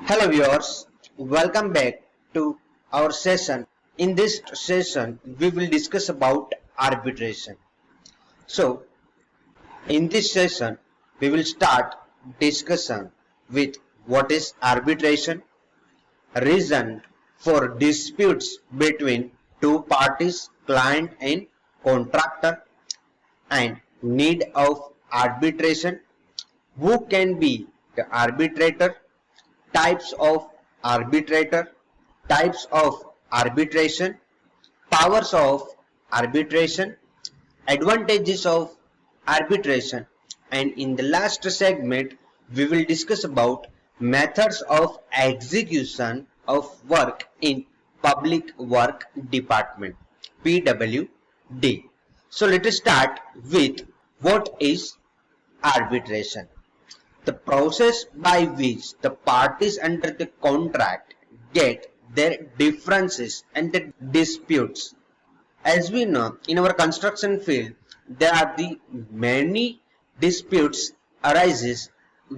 Hello viewers, welcome back to our session. In this session, we will discuss about arbitration. So, in this session, we will start discussion with what is arbitration, reason for disputes between two parties, client and contractor, and need of arbitration, who can be the arbitrator, types of arbitrator, types of arbitration, powers of arbitration, advantages of arbitration, and in the last segment we will discuss about methods of execution of work in public work department PWD. So let us start with what is arbitration. The process by which the parties under the contract get their differences and the disputes. As we know, in our construction field, there are the many disputes arises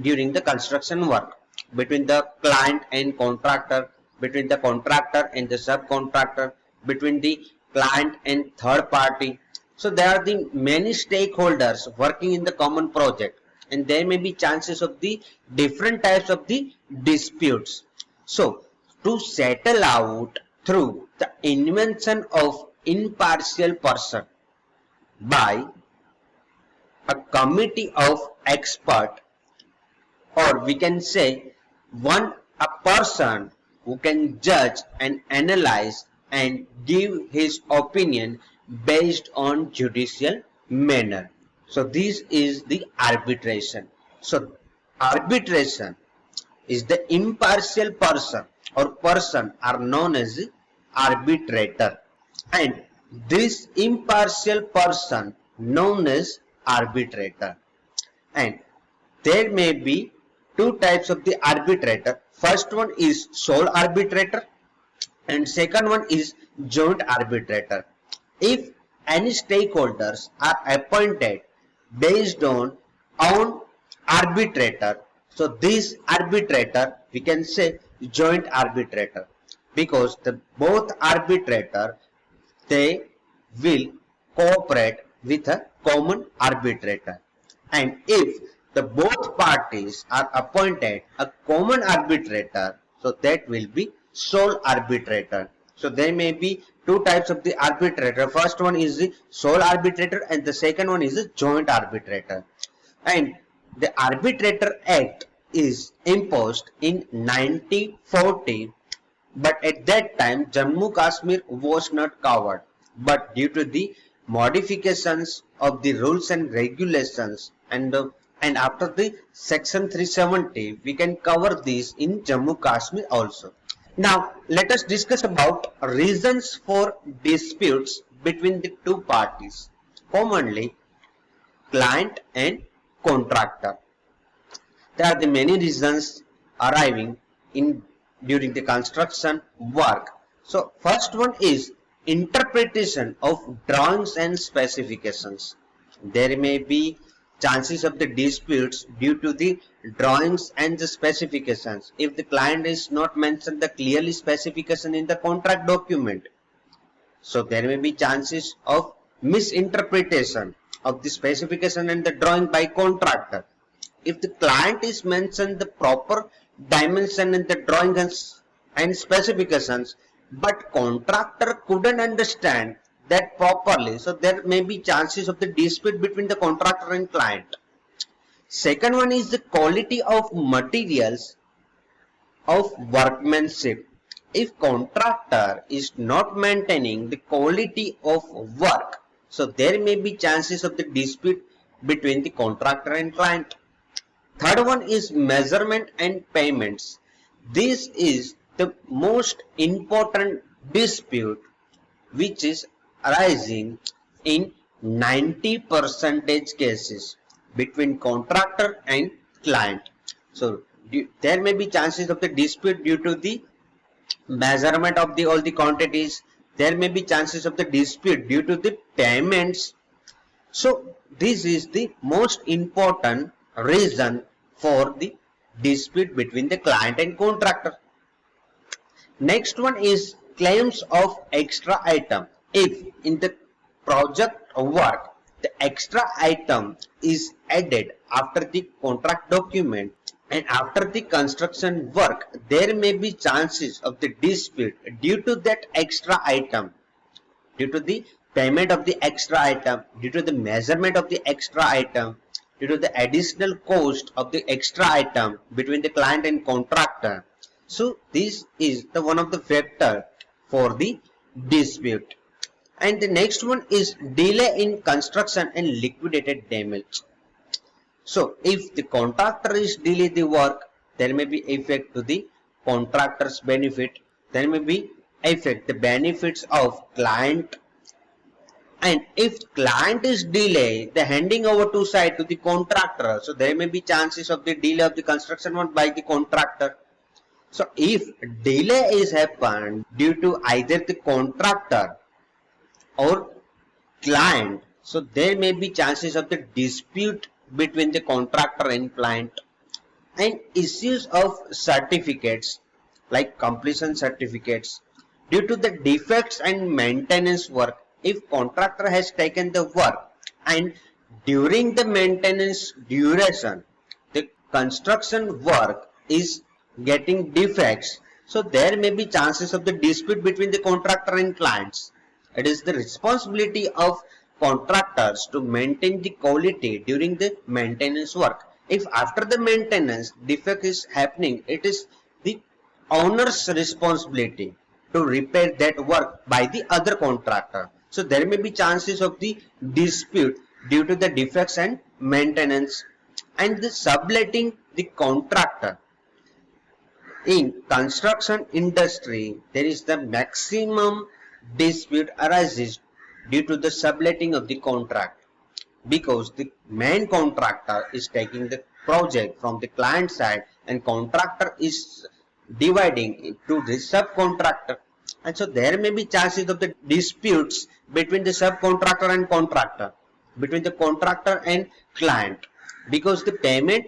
during the construction work between the client and contractor, between the contractor and the subcontractor, between the client and third party. So there are the many stakeholders working in the common project, and there may be chances of the different types of the disputes. So to settle out through the invention of impartial person by a committee of expert, or we can say a person who can judge and analyze and give his opinion based on judicial manner. So this is the arbitration. So arbitration is the impartial person or person are known as the arbitrator, and this impartial person known as arbitrator. And there may be two types of the arbitrator. First one is sole arbitrator and second one is joint arbitrator. If any stakeholders are appointed based on arbitrator, so this arbitrator we can say joint arbitrator, because the both arbitrator they will cooperate with a common arbitrator. And if the both parties are appointed a common arbitrator, so that will be sole arbitrator. So there may be two types of the arbitrator. First one is the sole arbitrator and the second one is the joint arbitrator. And the Arbitrator Act is imposed in 1940, but at that time Jammu Kashmir was not covered. But due to the modifications of the rules and regulations and after the section 370, we can cover this in Jammu Kashmir also. Now let us discuss about reasons for disputes between the two parties, commonly client and contractor. There are the many reasons arriving in during the construction work. So first one is interpretation of drawings and specifications. There may be chances of the disputes due to the drawings and the specifications. If the client is not mentioned the clearly specification in the contract document, so there may be chances of misinterpretation of the specification and the drawing by contractor. If the client is mentioned the proper dimension in the drawings and specifications, but contractor couldn't understand that properly, so there may be chances of the dispute between the contractor and client. Second one is the quality of materials of workmanship. If contractor is not maintaining the quality of work, so there may be chances of the dispute between the contractor and client. Third one is measurement and payments. This is the most important dispute which is arising in 90% cases between contractor and client. So there may be chances of the dispute due to the measurement of all the quantities. There may be chances of the dispute due to the payments. So this is the most important reason for the dispute between the client and contractor. Next one is claims of extra item. If in the project work the extra item is added after the contract document and after the construction work, there may be chances of the dispute due to that extra item, due to the payment of the extra item, due to the measurement of the extra item, due to the additional cost of the extra item between the client and contractor. So this is the one of the factor for the dispute. And the next one is delay in construction and liquidated damage. So if the contractor is delay the work, there may be effect to the contractor's benefit. There may be effect the benefits of client. And if client is delay the handing over to site to the contractor, so there may be chances of the delay of the construction work by the contractor. So if delay is happened due to either the contractor or client, so there may be chances of the dispute between the contractor and client. And issues of certificates like completion certificates due to the defects and maintenance work. If contractor has taken the work and during the maintenance duration the construction work is getting defects, so there may be chances of the dispute between the contractor and clients. It is the responsibility of contractors to maintain the quality during the maintenance work. If after the maintenance defect is happening, it is the owner's responsibility to repair that work by the other contractor. So there may be chances of the dispute due to the defects and maintenance. And the subletting the contractor. In construction industry, there is the maximum dispute arises due to the subletting of the contract, because the main contractor is taking the project from the client side and contractor is dividing it to the subcontractor, and so there may be chances of the disputes between the subcontractor and contractor, between the contractor and client, because the payment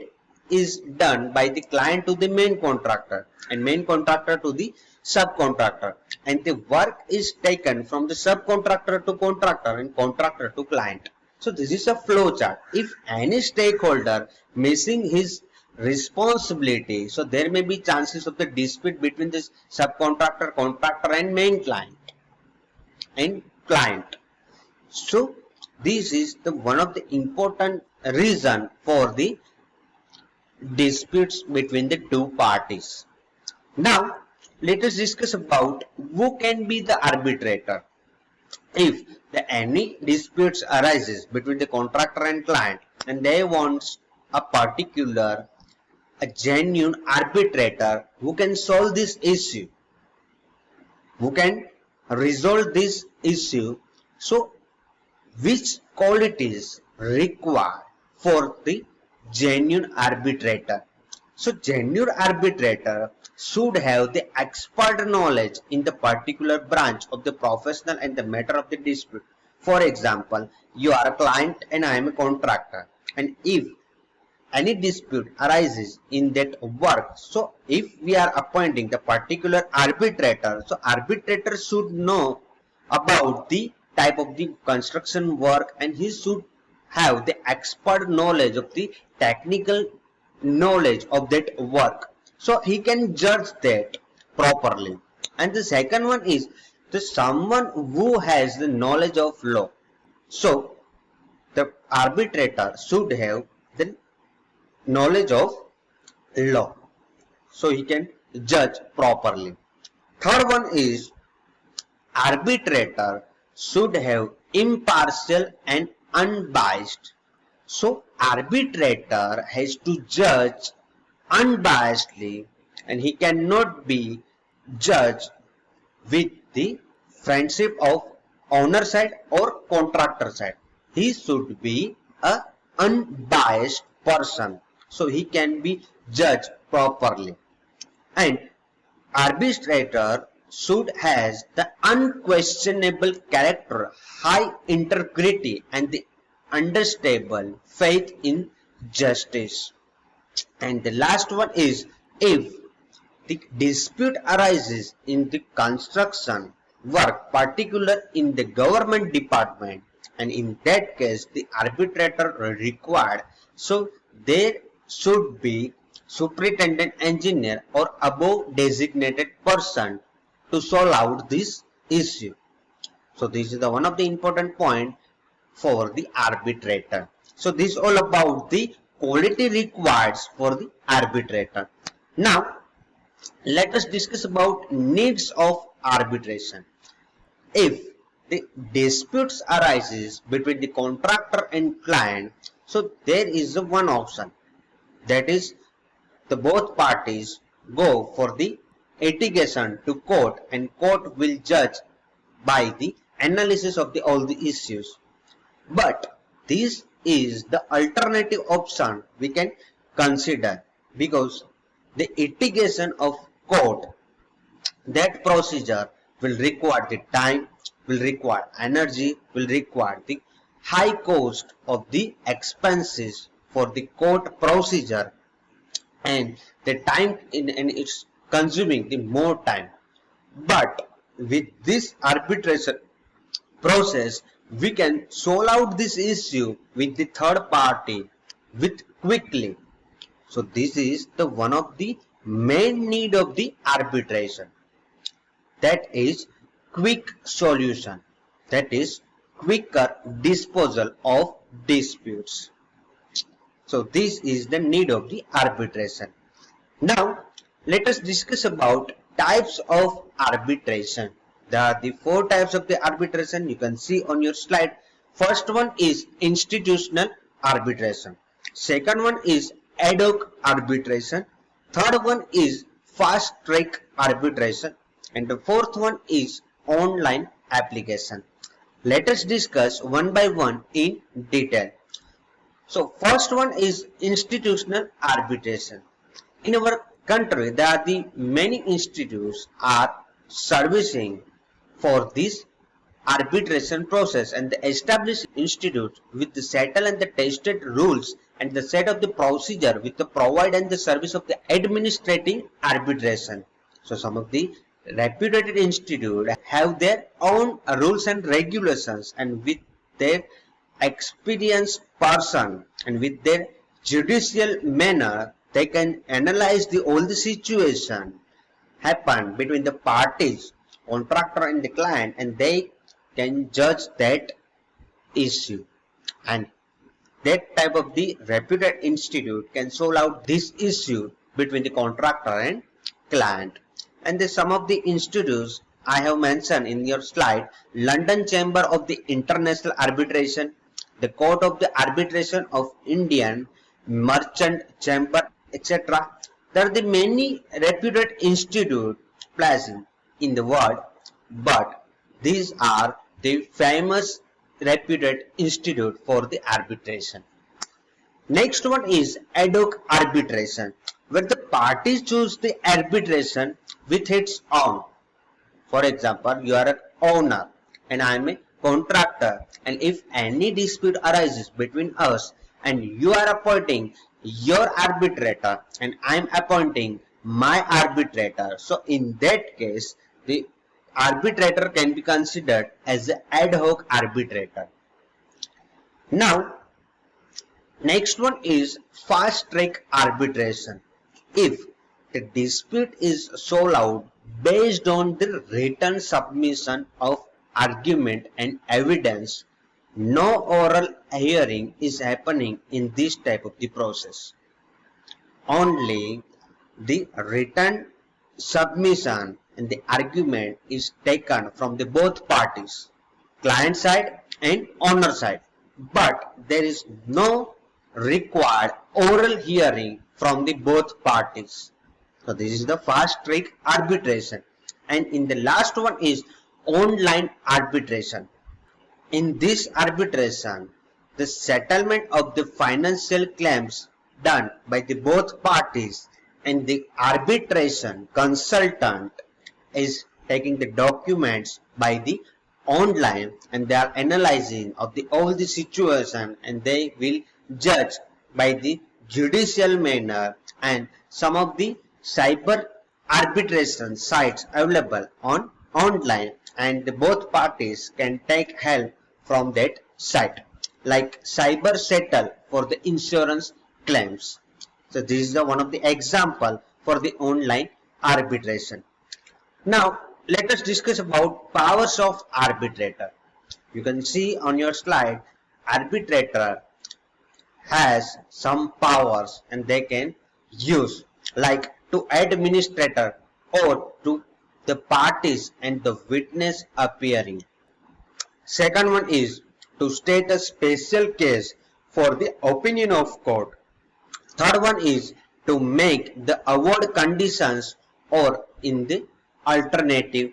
is done by the client to the main contractor and main contractor to the subcontractor, and the work is taken from the subcontractor to contractor and contractor to client. So this is a flow chart. If any stakeholder missing his responsibility, so there may be chances of the dispute between this subcontractor, contractor and main client and client. So this is the one of the important reason for the disputes between the two parties. Now let us discuss about who can be the arbitrator. If any disputes arises between the contractor and client and they want a particular, a genuine arbitrator who can solve this issue, who can resolve this issue, so which qualities required for the genuine arbitrator? So genuine arbitrator should have the expert knowledge in the particular branch of the professional and the matter of the dispute. For example, you are a client and I am a contractor, and if any dispute arises in that work, so if we are appointing the particular arbitrator, so arbitrator should know about the type of the construction work and he should have the expert knowledge of the technical knowledge of that work, so he can judge that properly. And the second one is the someone who has the knowledge of law. So the arbitrator should have the knowledge of law, so he can judge properly. Third one is arbitrator should have impartial and unbiased. So arbitrator has to judge unbiasedly and he cannot be judged with the friendship of owner side or contractor side. He should be a unbiased person, so he can be judged properly. And arbitrator should has the unquestionable character, high integrity and the unstable faith in justice. And the last one is, if the dispute arises in the construction work, particular in the government department, and in that case the arbitrator required, so there should be superintendent engineer or above designated person to solve out this issue. So this is the one of the important point for the arbitrator. So this is all about the quality required for the arbitrator. Now let us discuss about needs of arbitration. If the disputes arises between the contractor and client, so there is one option, that is the both parties go for the litigation to court, and court will judge by the analysis of all the issues. But this is the alternative option we can consider, because the litigation of court, that procedure will require the time, will require energy, will require the high cost of the expenses for the court procedure, and the time and it's consuming the more time. But with this arbitration process, we can solve out this issue with the third party with quickly. So this is the one of the main need of the arbitration, that is quick solution, that is quicker disposal of disputes. So this is the need of the arbitration. Now let us discuss about types of arbitration. There are the 4 types of the arbitration you can see on your slide. First one is institutional arbitration. Second one is ad hoc arbitration. Third one is fast track arbitration. And the fourth one is online application. Let us discuss one by one in detail. So first one is institutional arbitration. In our country, there are the many institutes are servicing for this arbitration process, and the established institute with the settled and the tested rules and the set of the procedure with the provide and the service of the administrative arbitration. So some of the reputed institute have their own rules and regulations, and with their experienced person and with their judicial manner, they can analyze all the situation happen between the parties, contractor and the client, and they can judge that issue. And that type of the reputed institute can solve out this issue between the contractor and client. And some of the institutes I have mentioned in your slide: London Chamber of the International Arbitration, the Court of the Arbitration of Indian Merchant Chamber, etc. There are the many reputed institutes present in the world, but these are the famous reputed institute for the arbitration. Next one is ad hoc arbitration, where the parties choose the arbitration with its own. For example, you are an owner and I am a contractor, and if any dispute arises between us and you are appointing your arbitrator and I am appointing my arbitrator, so in that case the arbitrator can be considered as an ad hoc arbitrator. Now next one is fast track arbitration. If the dispute is solved out based on the written submission of argument and evidence, no oral hearing is happening in this type of the process. Only the written submission and the argument is taken from the both parties, client side and owner side, but there is no required oral hearing from the both parties. So this is the fast track arbitration. And in the last one is online arbitration. In this arbitration, the settlement of the financial claims done by the both parties, and the arbitration consultant is taking the documents by the online, and they are analyzing of all the situation, and they will judge by the judicial manner, and some of the cyber arbitration sites available on online, and both parties can take help from that site, like cyber settle for the insurance claims. So this is the one of the example for the online arbitration. Now let us discuss about powers of arbitrator. You can see on your slide, arbitrator has some powers and they can use, like to administrator or to the parties and the witness appearing. Second one is to state a special case for the opinion of court. Third one is to make the award conditions or in the alternative.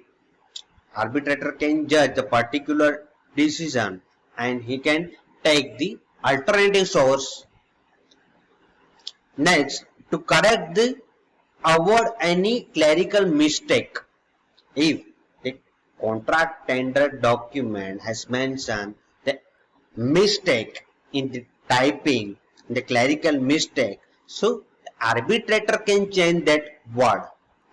Arbitrator can judge the particular decision and he can take the alternative source. Next, to correct the award any clerical mistake. If the contract tender document has mentioned the mistake in the typing, the clerical mistake, so the arbitrator can change that word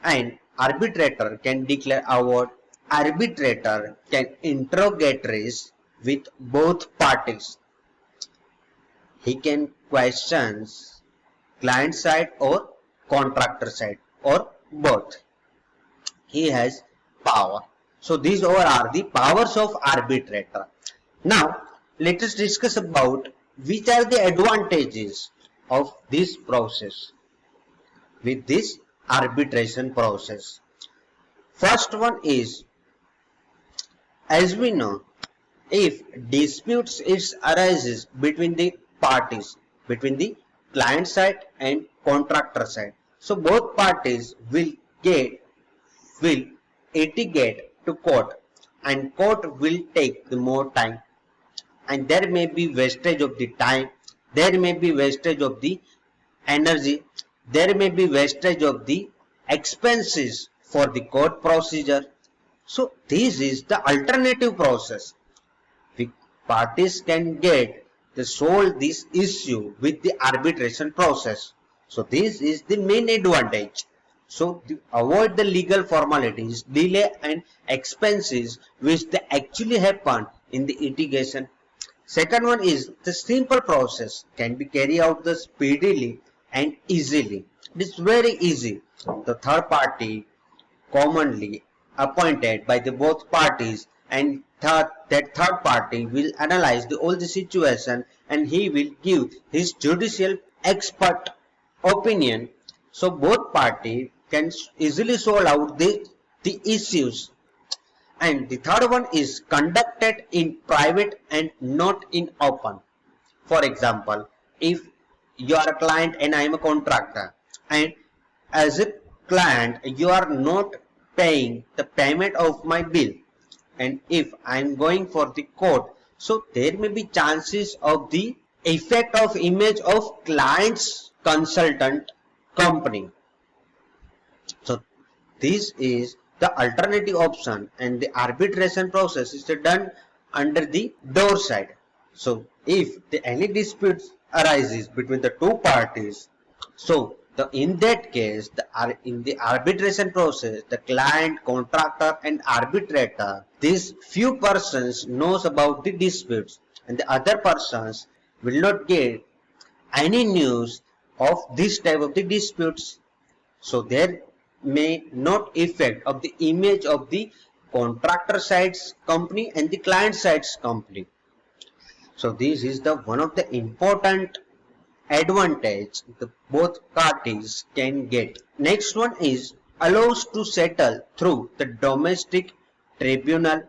and arbitrator can declare award. Arbitrator can interrogatories with both parties. He can question client side or contractor side or both. He has power. So these all are the powers of arbitrator. Now let us discuss about which are the advantages of this process with this arbitration process. First one is, as we know, if disputes arises between the parties, between the client side and contractor side, so both parties will litigate to court and court will take the more time, and there may be wastage of the time, there may be wastage of the energy, there may be wastage of the expenses for the court procedure. So this is the alternative process. The parties can get to solve this issue with the arbitration process. So this is the main advantage. So to avoid the legal formalities, delay and expenses which they actually happen in the litigation. Second one is the simple process can be carried out the speedily and easily. It is very easy. The third party commonly appointed by the both parties, and that third party will analyze all the situation and he will give his judicial expert opinion. So both parties can easily solve out the issues. And the third one is conducted in private and not in open. For example, if you are a client and I am a contractor, and as a client you are not paying the payment of my bill, and if I am going for the court, so there may be chances of the effect of image of client's consultant company. So this is the alternative option, and the arbitration process is done under the door side. So if any disputes arises between the two parties, so in that case, in the arbitration process, the client, contractor and arbitrator, these few persons knows about the disputes and the other persons will not get any news of this type of the disputes. So there may not affect of the image of the contractor side's company and the client side's company. So this is the one of the important advantage the both parties can get. Next one is allows to settle through the domestic tribunal.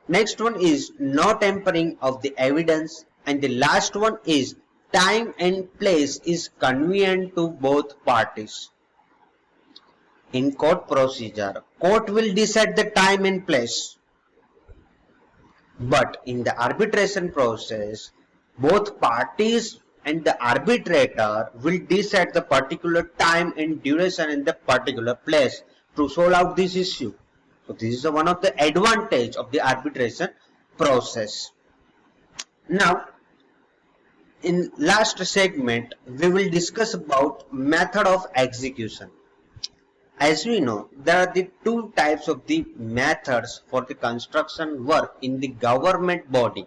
Next one is no tampering of the evidence, and the last one is time and place is convenient to both parties. In court procedure, court will decide the time and place, but in the arbitration process, both parties and the arbitrator will decide the particular time and duration in the particular place to solve out this issue. So this is one of the advantage of the arbitration process. Now In last segment, we will discuss about method of execution. As we know, there are the two types of the methods for the construction work in the government body,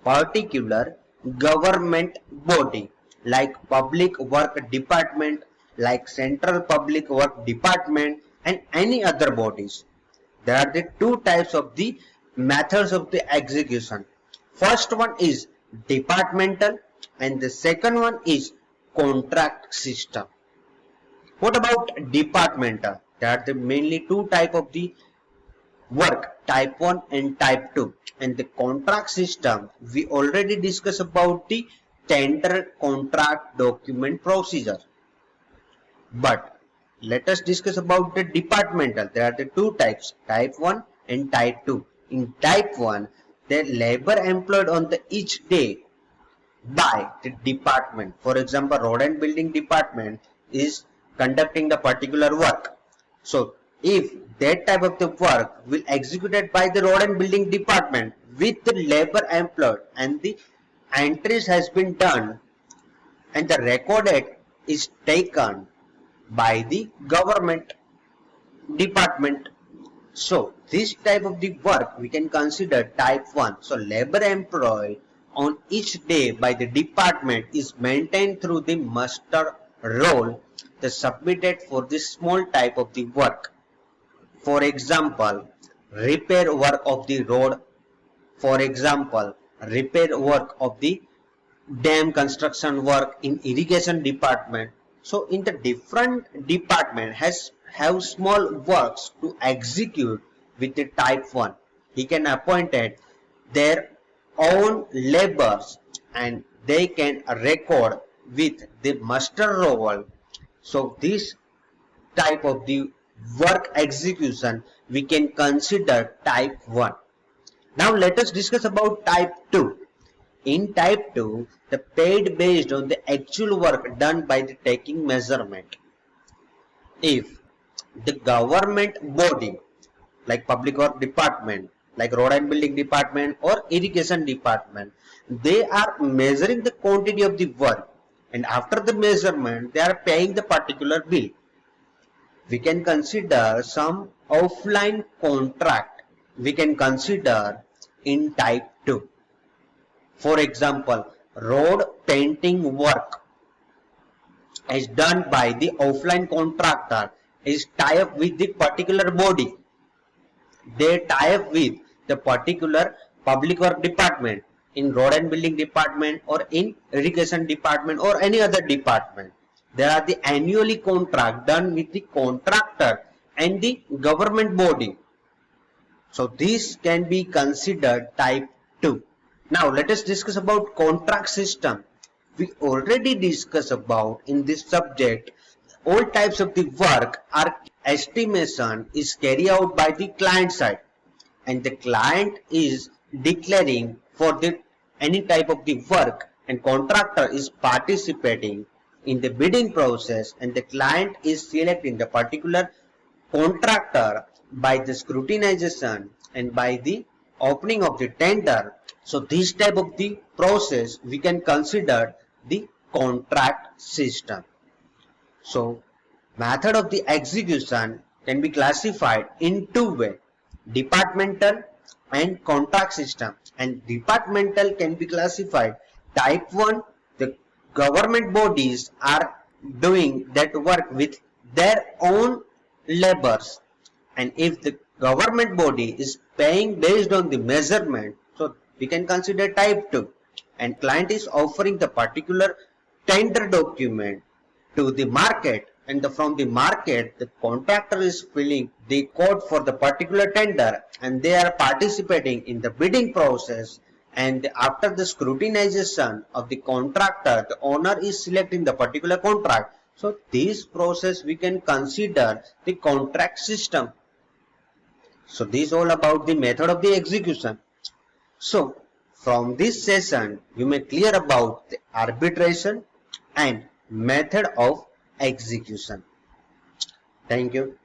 particular government body like Public Work Department, like Central Public Work Department and any other bodies. There are the two types of the methods of the execution. First one is departmental and the second one is contract system. What about departmental? There are the mainly two type of the work, type 1 and type 2. And the contract system, we already discussed about the tender contract document procedure. But let us discuss about the departmental. There are the two types, type 1 and type 2. In type 1, the labor employed on the each day by the department. For example, road and building department is conducting the particular work. So if that type of the work will executed by the road and building department with the labor employed and the entries has been done and the recorded is taken by the government department. So this type of the work we can consider type 1. So labor employed on each day by the department is maintained through the muster roll the submitted for this small type of the work. For example, repair work of the road. For example, repair work of the dam construction work in irrigation department. So in the different department have small works to execute with the type 1. He can appointed their own laborers and they can record with the muster roll. So this type of the work execution we can consider type 1. Now let us discuss about type 2. In type 2, the paid based on the actual work done by the taking measurement. If the government body like Public Work Department, like Road and Building Department or Irrigation Department, they are measuring the quantity of the work and after the measurement they are paying the particular bill. We can consider some offline contract we can consider in type 2. For example, road painting work is done by the offline contractor is tie up with the particular body. They tie up with the particular Public Work Department in Road and Building Department or in Irrigation Department or any other department. There are the annually contract done with the contractor and the government body. So this can be considered type 2. Now let us discuss about contract system. We already discussed about in this subject all types of the work are estimation is carried out by the client side and the client is declaring for the any type of the work and contractor is participating in the bidding process and the client is selecting the particular contractor by the scrutinization and by the opening of the tender. So this type of the process we can consider the contract system. So method of the execution can be classified in two ways, departmental and contract system. And departmental can be classified type 1, the government bodies are doing that work with their own laborers, and if the government body is paying based on the measurement, so we can consider type 2, and client is offering the particular tender document to the market, and from the market the contractor is filling the code for the particular tender and they are participating in the bidding process, and after the scrutinization of the contractor the owner is selecting the particular contract. So this process we can consider the contract system. So this is all about the method of the execution. So from this session you may clear about the arbitration and method of execution. Thank you.